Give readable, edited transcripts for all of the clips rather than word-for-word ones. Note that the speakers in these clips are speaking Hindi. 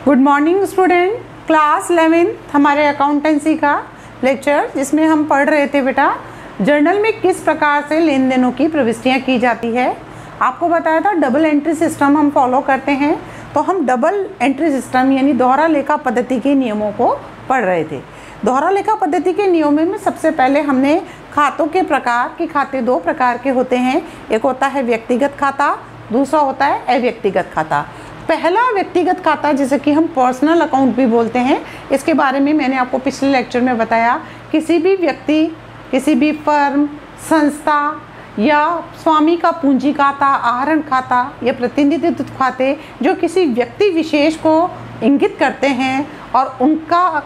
Good morning student, class 11th हमारे अकाउंटेंसी का लेक्चर, जिसमें हम पढ़ रहे थे बेटा जर्नल में किस प्रकार से लेन देनों की प्रविष्टियाँ की जाती है। आपको बताया था डबल एंट्री सिस्टम हम फॉलो करते हैं, तो हम डबल एंट्री सिस्टम यानी दोहरा लेखा पद्धति के नियमों को पढ़ रहे थे। दोहरा लेखा पद्धति के नियमों में सबसे पहले हमने खातों के प्रकार कि खाते दो प्रकार के होते हैं। एक होता है व्यक्तिगत खाता, दूसरा होता है अव्यक्तिगत खाता। पहला व्यक्तिगत खाता जिसे कि हम पर्सनल अकाउंट भी बोलते हैं, इसके बारे में मैंने आपको पिछले लेक्चर में बताया। किसी भी व्यक्ति, किसी भी फर्म, संस्था या स्वामी का पूंजी खाता, आहरण खाता या प्रतिनिधित्व खाते जो किसी व्यक्ति विशेष को इंगित करते हैं और उनका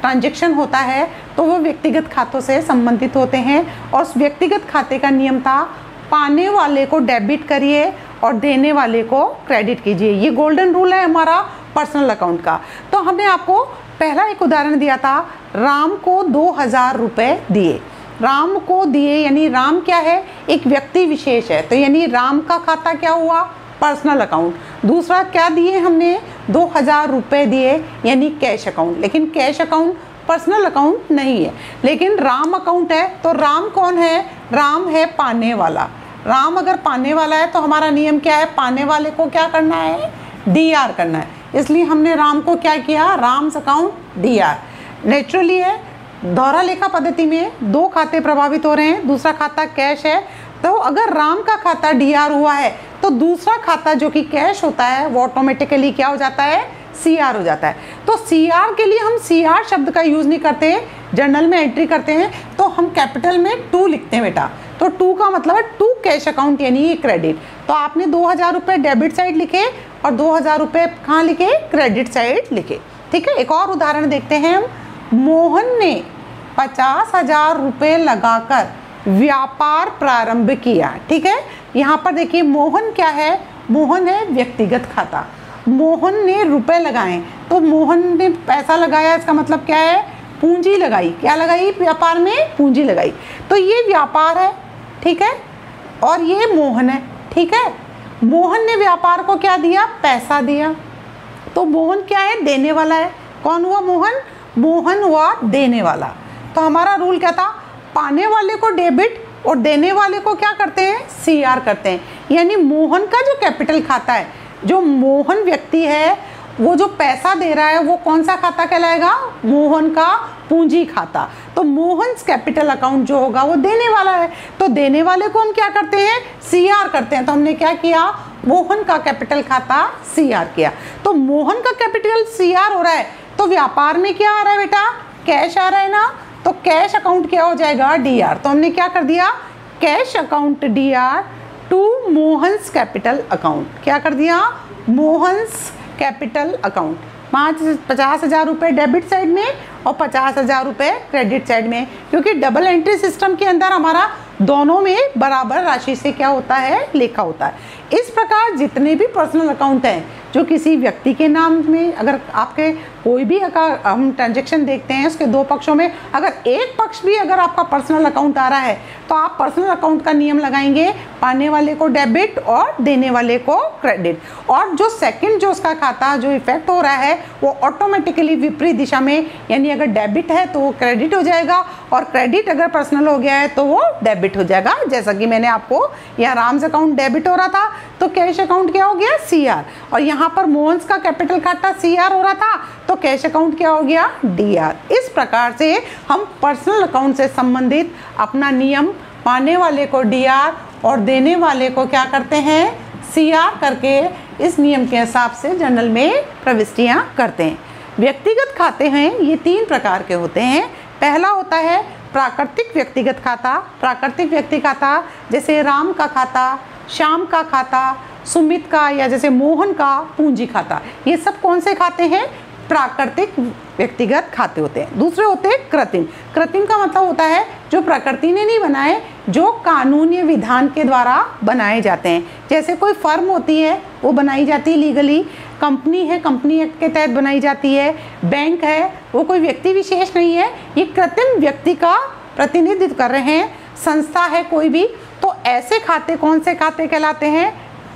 ट्रांजैक्शन होता है, तो वो व्यक्तिगत खातों से संबंधित होते हैं। और उस व्यक्तिगत खाते का नियम था पाने वाले को डेबिट करिए और देने वाले को क्रेडिट कीजिए। ये गोल्डन रूल है हमारा पर्सनल अकाउंट का। तो हमने आपको पहला एक उदाहरण दिया था, राम को 2000 रुपये दिए। राम को दिए यानी राम क्या है, एक व्यक्ति विशेष है, तो यानी राम का खाता क्या हुआ, पर्सनल अकाउंट। दूसरा क्या दिए हमने, 2000 रुपये दिए यानी कैश अकाउंट। लेकिन कैश अकाउंट पर्सनल अकाउंट नहीं है, लेकिन राम अकाउंट है। तो राम कौन है, राम है पाने वाला। राम अगर पाने वाला है तो हमारा नियम क्या है, पाने वाले को क्या करना है, डीआर करना है। इसलिए हमने राम को क्या किया, राम्स अकाउंट डीआर। नेचुरली है, दोहरा लेखा पद्धति में दो खाते प्रभावित हो रहे हैं, दूसरा खाता कैश है। तो अगर राम का खाता डीआर हुआ है तो दूसरा खाता जो कि कैश होता है वो ऑटोमेटिकली क्या हो जाता है, सीआर हो जाता है। तो सीआर के लिए हम सीआर शब्द का यूज़ नहीं करते, जर्नल में एंट्री करते हैं तो हम कैपिटल में 2 लिखते हैं बेटा। तो 2 का मतलब है टू कैश अकाउंट यानी क्रेडिट। तो आपने 2000 रुपये डेबिट साइड लिखे और 2000 रुपये कहाँ लिखे, क्रेडिट साइड लिखे। ठीक है, एक और उदाहरण देखते हैं हम। मोहन ने 50,000 रुपये लगाकर व्यापार प्रारंभ किया। ठीक है, यहाँ पर देखिए मोहन क्या है, मोहन है व्यक्तिगत खाता। मोहन ने रुपए लगाए, तो मोहन ने पैसा लगाया, इसका मतलब क्या है, पूंजी लगाई। क्या लगाई, व्यापार में पूंजी लगाई। तो ये व्यापार है, ठीक है, और ये मोहन है। ठीक है, मोहन ने व्यापार को क्या दिया, पैसा दिया। तो मोहन क्या है, देने वाला है। कौन हुआ मोहन, मोहन हुआ देने वाला। तो हमारा रूल क्या था, पाने वाले को डेबिट और देने वाले को क्या करते हैं, सीआर करते हैं। यानी मोहन का जो कैपिटल खाता है, जो मोहन व्यक्ति है वो जो पैसा दे रहा है वो कौन सा खाता कहलाएगा, मोहन का पूंजी खाता। तो मोहन्स कैपिटल अकाउंट जो होगा वो देने वाला है, तो देने वाले को हम क्या करते हैं, सीआर करते हैं। तो हमने क्या किया, मोहन का कैपिटल खाता सीआर किया। तो मोहन का कैपिटल सीआर हो रहा है तो व्यापार में क्या आ रहा है बेटा, कैश आ रहा है ना। तो कैश अकाउंट क्या हो जाएगा, डीआर। तो हमने क्या कर दिया, cash account DR to Mohan's capital account. क्या कर दिया, मोहन्स कैपिटल अकाउंट। 50,000 रुपये डेबिट साइड में और 50,000 रुपये क्रेडिट साइड में, क्योंकि डबल एंट्री सिस्टम के अंदर हमारा दोनों में बराबर राशि से क्या होता है, लेखा होता है। इस प्रकार जितने भी पर्सनल अकाउंट हैं जो किसी व्यक्ति के नाम में, अगर आपके कोई भी हम ट्रांजैक्शन देखते हैं उसके दो पक्षों में अगर एक पक्ष भी अगर आपका पर्सनल अकाउंट आ रहा है तो आप पर्सनल अकाउंट का नियम लगाएंगे, पाने वाले को डेबिट और देने वाले को क्रेडिट। और जो सेकंड जो उसका खाता जो इफेक्ट हो रहा है वो ऑटोमेटिकली विपरीत दिशा में, यानी अगर डेबिट है तो वो क्रेडिट हो जाएगा और क्रेडिट अगर पर्सनल हो गया है तो वो डेबिट हो जाएगा। जैसा कि मैंने आपको यहाँ राम्स अकाउंट डेबिट हो रहा था तो कैश अकाउंट क्या हो गया, सीआर। और यहाँ पर मोहन्स का कैपिटल खाता सीआर हो रहा था तो कैश अकाउंट क्या हो गया, डीआर। इस प्रकार से हम पर्सनल अकाउंट से संबंधित अपना नियम पाने वाले को डीआर और देने वाले को क्या करते हैं, सीआर करके इस नियम के हिसाब से जर्नल में प्रविष्टियां करते हैं। व्यक्तिगत खाते हैं ये 3 प्रकार के होते हैं। पहला होता है प्राकृतिक व्यक्तिगत खाता। प्राकृतिक व्यक्ति खाता जैसे राम का खाता, श्याम का खाता, सुमित का या जैसे मोहन का पूंजी खाता। ये सब कौन से खाते हैं, प्राकृतिक व्यक्तिगत खाते होते हैं। दूसरे होते हैं कृत्रिम। कृत्रिम का मतलब होता है जो प्रकृति ने नहीं बनाए, जो कानूनी विधान के द्वारा बनाए जाते हैं। जैसे कोई फर्म होती है वो बनाई जाती है लीगली, कंपनी है कंपनी एक्ट के तहत बनाई जाती है, बैंक है वो कोई व्यक्ति विशेष नहीं है, ये कृत्रिम व्यक्ति का प्रतिनिधित्व कर रहे हैं। संस्था है कोई भी, तो ऐसे खाते कौन से खाते कहलाते हैं,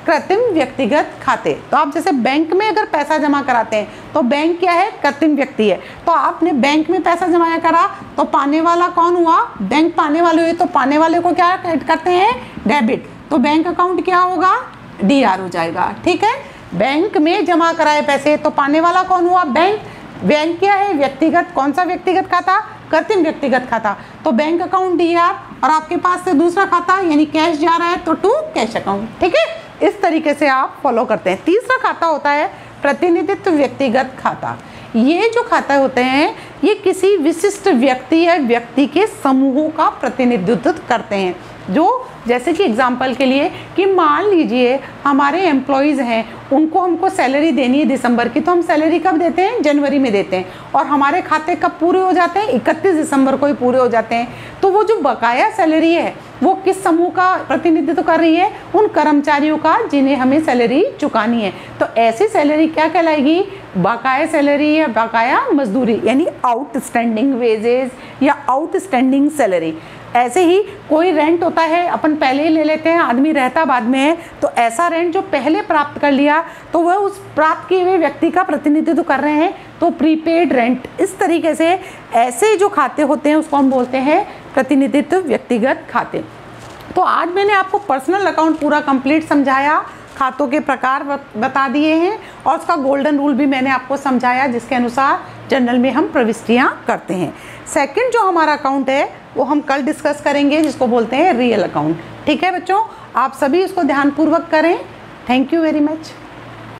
कृत्रिम व्यक्तिगत खाते। तो आप जैसे बैंक में अगर पैसा जमा कराते हैं तो बैंक क्या है, कृत्रिम व्यक्ति है। तो आपने बैंक में पैसा जमा करा तो पाने वाला कौन हुआ, बैंक पाने वाले हुए, तो पाने वाले को क्या करते हैं, डेबिट। तो बैंक अकाउंट क्या होगा, DR हो जाएगा। ठीक है, बैंक में जमा कराए पैसे तो पाने वाला कौन हुआ, बैंक। बैंक क्या है, व्यक्तिगत। कौन सा व्यक्तिगत खाता, कृत्रिम व्यक्तिगत खाता। तो बैंक अकाउंट DR, और आपके पास से दूसरा खाता यानी कैश जा रहा है तो टू कैश अकाउंट। ठीक है, इस तरीके से आप फॉलो करते हैं। तीसरा खाता होता है प्रतिनिधित्व व्यक्तिगत खाता। ये जो खाता होते हैं ये किसी विशिष्ट व्यक्ति या व्यक्ति के समूहों का प्रतिनिधित्व करते हैं। जो जैसे कि एग्जाम्पल के लिए कि मान लीजिए हमारे एम्प्लॉयज़ हैं, उनको हमको सैलरी देनी है दिसंबर की, तो हम सैलरी कब देते हैं, जनवरी में देते हैं, और हमारे खाते कब पूरे हो जाते हैं, 31 दिसंबर को ही पूरे हो जाते हैं। तो वो जो बकाया सैलरी है वो किस समूह का प्रतिनिधित्व कर रही है, उन कर्मचारियों का जिन्हें हमें सैलरी चुकानी है। तो ऐसी सैलरी क्या कहलाएगी, बकाया सैलरी या बकाया मजदूरी, यानी आउटस्टैंडिंग वेजेस या आउटस्टैंडिंग सैलरी। ऐसे ही कोई रेंट होता है, अपन पहले ही ले लेते हैं, आदमी रहता बाद में है, तो ऐसा रेंट जो पहले प्राप्त कर लिया तो वह उस प्राप्त किए हुए व्यक्ति का प्रतिनिधित्व कर रहे हैं, तो प्रीपेड रेंट। इस तरीके से ऐसे जो खाते होते हैं उसको हम बोलते हैं प्रतिनिधित्व व्यक्तिगत खाते। तो आज मैंने आपको पर्सनल अकाउंट पूरा कंप्लीट समझाया, खातों के प्रकार बता दिए हैं, और उसका गोल्डन रूल भी मैंने आपको समझाया जिसके अनुसार जनरल में हम प्रविष्टियां करते हैं। सेकंड जो हमारा अकाउंट है वो हम कल डिस्कस करेंगे, जिसको बोलते हैं रियल अकाउंट। ठीक है बच्चों, आप सभी इसको ध्यानपूर्वक करें। Thank you very much.